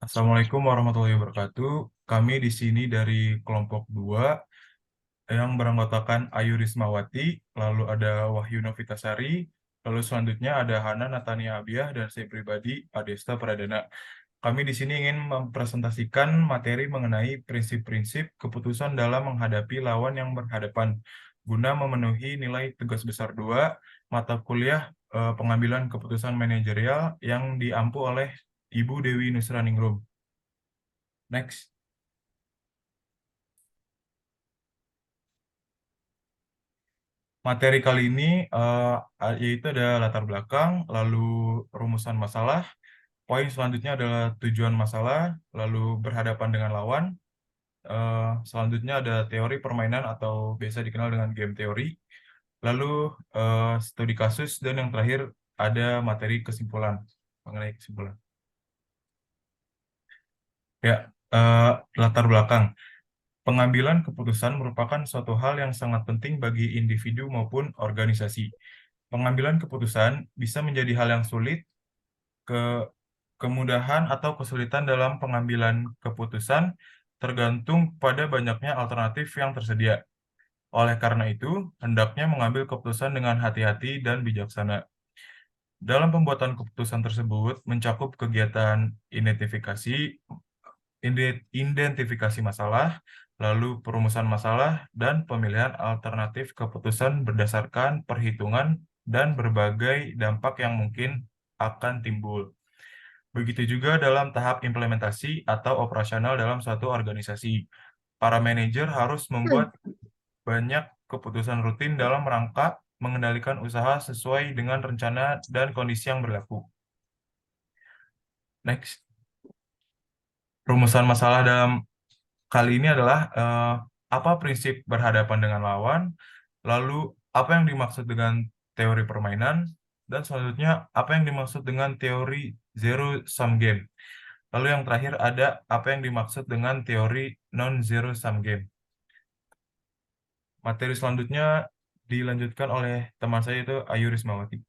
Assalamualaikum warahmatullahi wabarakatuh. Kami di sini dari kelompok 2 yang beranggotakan Ayu Rismawati, lalu ada Wahyu Novitasari, lalu selanjutnya ada Hana Natania Abiah, dan saya pribadi, Adesta Pradana. Kami di sini ingin mempresentasikan materi mengenai prinsip-prinsip keputusan dalam menghadapi lawan yang berhadapan, guna memenuhi nilai tugas besar 2 mata kuliah pengambilan keputusan manajerial yang diampu oleh Ibu Dewi Nusraningrum. Next. Materi kali ini yaitu ada latar belakang, lalu rumusan masalah, poin selanjutnya adalah tujuan masalah, lalu berhadapan dengan lawan, selanjutnya ada teori permainan atau biasa dikenal dengan game teori, lalu studi kasus, dan yang terakhir ada materi kesimpulan, mengenai kesimpulan. Ya, eh, latar belakang. Pengambilan keputusan merupakan suatu hal yang sangat penting bagi individu maupun organisasi. Pengambilan keputusan bisa menjadi hal yang sulit, ke kemudahan atau kesulitan dalam pengambilan keputusan tergantung pada banyaknya alternatif yang tersedia. Oleh karena itu, hendaknya mengambil keputusan dengan hati-hati dan bijaksana. Dalam pembuatan keputusan tersebut mencakup kegiatan identifikasi masalah, lalu perumusan masalah, dan pemilihan alternatif keputusan berdasarkan perhitungan dan berbagai dampak yang mungkin akan timbul. Begitu juga dalam tahap implementasi atau operasional dalam suatu organisasi. Para manajer harus membuat banyak keputusan rutin dalam rangka mengendalikan usaha sesuai dengan rencana dan kondisi yang berlaku. Next. Rumusan masalah dalam kali ini adalah apa prinsip berhadapan dengan lawan, lalu apa yang dimaksud dengan teori permainan, dan selanjutnya apa yang dimaksud dengan teori zero sum game. Lalu yang terakhir ada apa yang dimaksud dengan teori non-zero sum game. Materi selanjutnya dilanjutkan oleh teman saya itu Ayu Rismawati.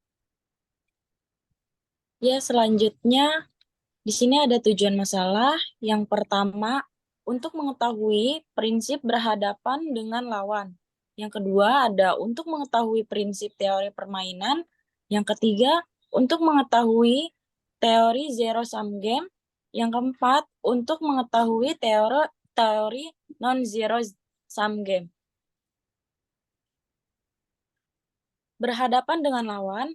Ya, selanjutnya di sini ada tujuan masalah. Yang pertama, untuk mengetahui prinsip berhadapan dengan lawan. Yang kedua, ada untuk mengetahui prinsip teori permainan. Yang ketiga, untuk mengetahui teori zero sum game. Yang keempat, untuk mengetahui teori non-zero sum game. Berhadapan dengan lawan,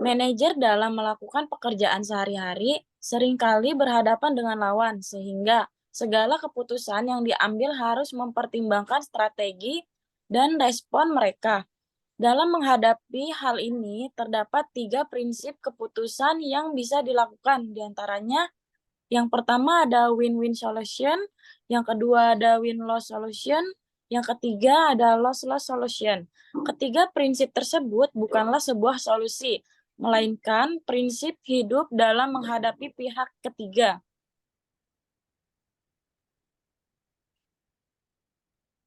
manajer dalam melakukan pekerjaan sehari-hari seringkali berhadapan dengan lawan, sehingga segala keputusan yang diambil harus mempertimbangkan strategi dan respon mereka. Dalam menghadapi hal ini, terdapat 3 prinsip keputusan yang bisa dilakukan. Di antaranya, yang pertama ada win-win solution, yang kedua ada win-loss solution, yang ketiga ada loss-loss solution. Ketiga prinsip tersebut bukanlah sebuah solusi, melainkan prinsip hidup dalam menghadapi pihak ketiga.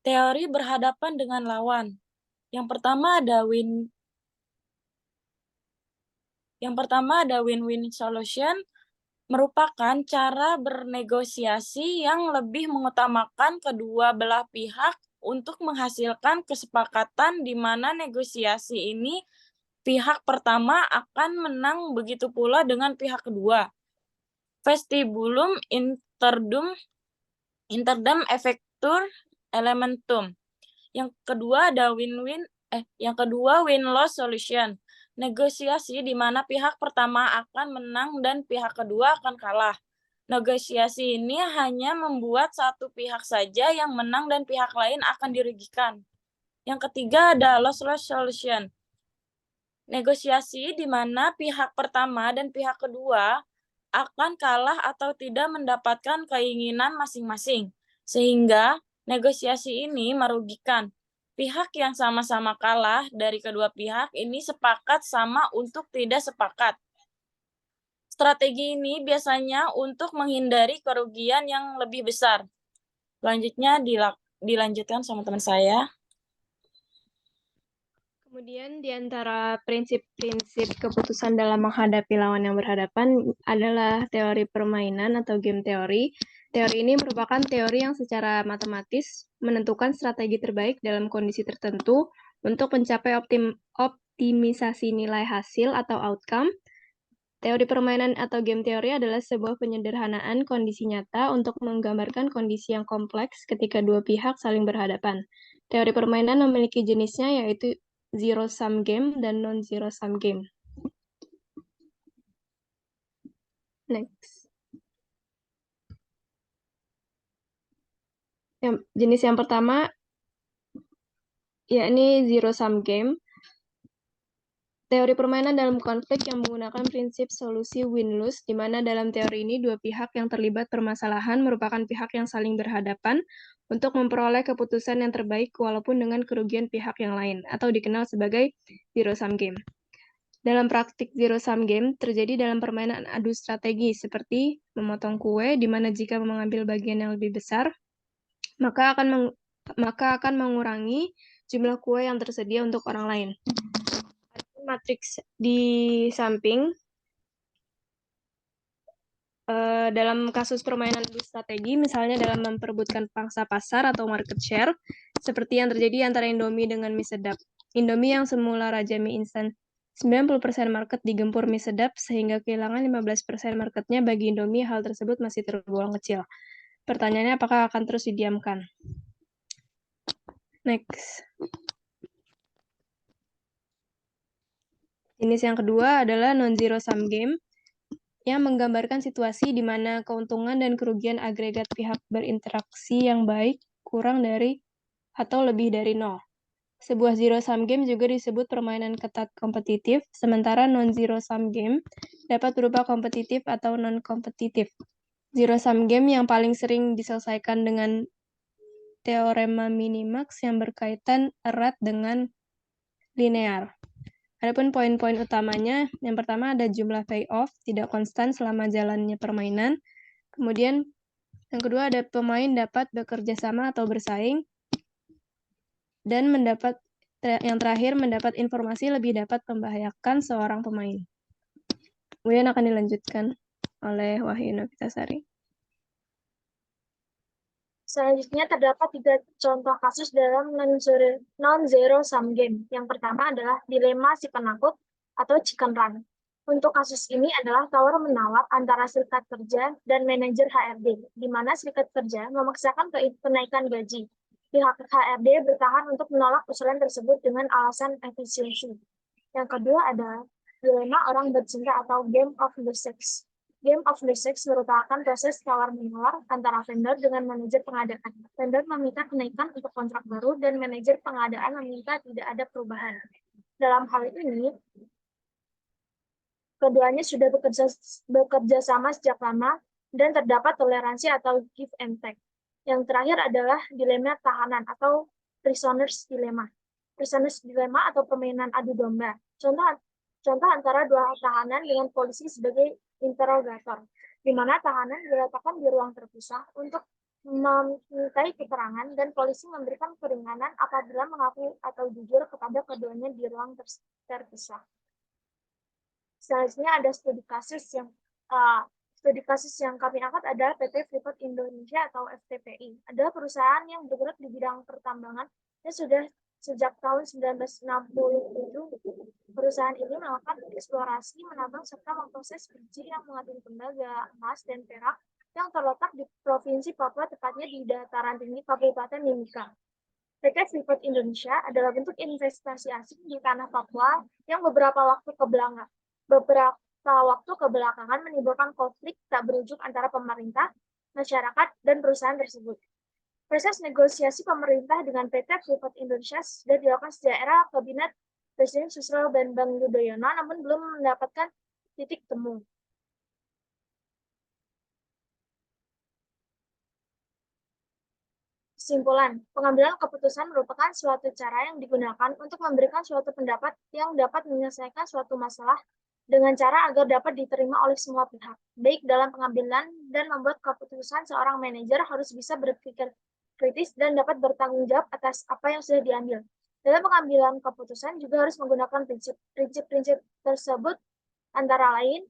Teori berhadapan dengan lawan. Yang pertama ada win-win solution, merupakan cara bernegosiasi yang lebih mengutamakan kedua belah pihak untuk menghasilkan kesepakatan di mana negosiasi ini pihak pertama akan menang, begitu pula dengan pihak kedua. Vestibulum interdum effectur elementum. Yang kedua ada win-loss solution. Negosiasi di mana pihak pertama akan menang dan pihak kedua akan kalah. Negosiasi ini hanya membuat satu pihak saja yang menang dan pihak lain akan dirugikan. Yang ketiga ada loss-loss solution. Negosiasi di mana pihak pertama dan pihak kedua akan kalah atau tidak mendapatkan keinginan masing-masing, sehingga negosiasi ini merugikan. Pihak yang sama-sama kalah dari kedua pihak ini sepakat sama untuk tidak sepakat. Strategi ini biasanya untuk menghindari kerugian yang lebih besar. Selanjutnya dilanjutkan sama teman saya. Kemudian di antara prinsip-prinsip keputusan dalam menghadapi lawan yang berhadapan adalah teori permainan atau game teori. Teori ini merupakan teori yang secara matematis menentukan strategi terbaik dalam kondisi tertentu untuk mencapai optimisasi nilai hasil atau outcome. Teori permainan atau game teori adalah sebuah penyederhanaan kondisi nyata untuk menggambarkan kondisi yang kompleks ketika dua pihak saling berhadapan. Teori permainan memiliki jenisnya yaitu zero-sum game dan non-zero-sum game. Next. Jenis yang pertama yakni zero-sum game. Teori permainan dalam konflik yang menggunakan prinsip solusi win-lose, di mana dalam teori ini dua pihak yang terlibat permasalahan merupakan pihak yang saling berhadapan untuk memperoleh keputusan yang terbaik walaupun dengan kerugian pihak yang lain, atau dikenal sebagai zero-sum game. Dalam praktik zero-sum game terjadi dalam permainan adu strategi seperti memotong kue, di mana jika mengambil bagian yang lebih besar, maka akan mengurangi jumlah kue yang tersedia untuk orang lain. Matriks di samping, dalam kasus permainan adu strategi, misalnya dalam memperebutkan pangsa pasar atau market share, seperti yang terjadi antara Indomie dengan mie sedap. Indomie yang semula raja mie instan 90% market digempur mie sedap, sehingga kehilangan 15% marketnya. Bagi Indomie, hal tersebut masih tergolong kecil. Pertanyaannya, apakah akan terus didiamkan? Next. Jenis yang kedua adalah non-zero sum game, yang menggambarkan situasi di mana keuntungan dan kerugian agregat pihak berinteraksi yang baik kurang dari atau lebih dari 0. Sebuah zero-sum game juga disebut permainan ketat kompetitif, sementara non-zero-sum game dapat berupa kompetitif atau non-kompetitif. Zero-sum game yang paling sering diselesaikan dengan teorema minimax yang berkaitan erat dengan linear. Adapun poin-poin utamanya, yang pertama ada jumlah payoff, tidak konstan selama jalannya permainan. Kemudian yang kedua ada pemain dapat bekerja sama atau bersaing. Dan yang terakhir mendapat informasi lebih dapat membahayakan seorang pemain. Kemudian akan dilanjutkan oleh Wahyu Novitasari. Selanjutnya terdapat 3 contoh kasus dalam non-zero sum game. Yang pertama adalah dilema si penakut atau chicken run. Untuk kasus ini adalah tawar-menawar antara serikat kerja dan manajer HRD, di mana serikat kerja memaksakan kenaikan gaji. Pihak HRD bertahan untuk menolak usulan tersebut dengan alasan efisiensi. Yang kedua adalah dilema orang bercinta atau game of the sex. Game of the Sex merupakan proses tawar-menawar antara vendor dengan manajer pengadaan. Vendor meminta kenaikan untuk kontrak baru dan manajer pengadaan meminta tidak ada perubahan. Dalam hal ini, keduanya sudah bekerja sama sejak lama dan terdapat toleransi atau give and take. Yang terakhir adalah dilema tahanan atau prisoner's dilemma. Prisoner's dilemma atau permainan adu domba. Contoh antara dua tahanan dengan polisi sebagai interrogator, di mana tahanan diletakkan di ruang terpisah untuk memintai keterangan dan polisi memberikan keringanan apabila mengaku atau jujur kepada keduanya di ruang terpisah. Selanjutnya ada studi kasus yang kami angkat adalah PT Freeport Indonesia atau FTPI. Adalah perusahaan yang bergerak di bidang pertambangan dan sudah sejak tahun 1967, perusahaan ini melakukan eksplorasi, menambang, serta memproses biji yang mengandung tembaga, emas, dan perak yang terletak di Provinsi Papua, tepatnya di dataran tinggi Kabupaten Mimika. PT Freeport Indonesia adalah bentuk investasi asing di tanah Papua yang beberapa waktu kebelakangan menimbulkan konflik tak berujung antara pemerintah, masyarakat, dan perusahaan tersebut. Proses negosiasi pemerintah dengan PT Freeport Indonesia sudah dilakukan sejak era Kabinet Presiden Susilo Bambang Yudhoyono, namun belum mendapatkan titik temu. Kesimpulan, pengambilan keputusan merupakan suatu cara yang digunakan untuk memberikan suatu pendapat yang dapat menyelesaikan suatu masalah dengan cara agar dapat diterima oleh semua pihak. Baik dalam pengambilan dan membuat keputusan, seorang manajer harus bisa berpikir kritis dan dapat bertanggung jawab atas apa yang sudah diambil. Dalam pengambilan keputusan juga harus menggunakan prinsip-prinsip tersebut, antara lain,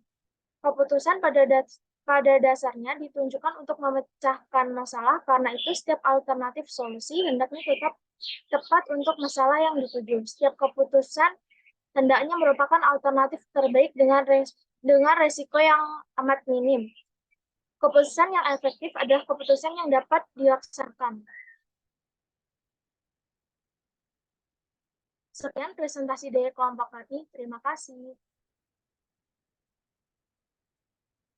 keputusan pada dasarnya ditunjukkan untuk memecahkan masalah, karena itu setiap alternatif solusi hendaknya tetap tepat untuk masalah yang dituju. Setiap keputusan hendaknya merupakan alternatif terbaik dengan resiko yang amat minim. Keputusan yang efektif adalah keputusan yang dapat dilaksanakan. Sekian presentasi dari kelompok kami. Terima kasih.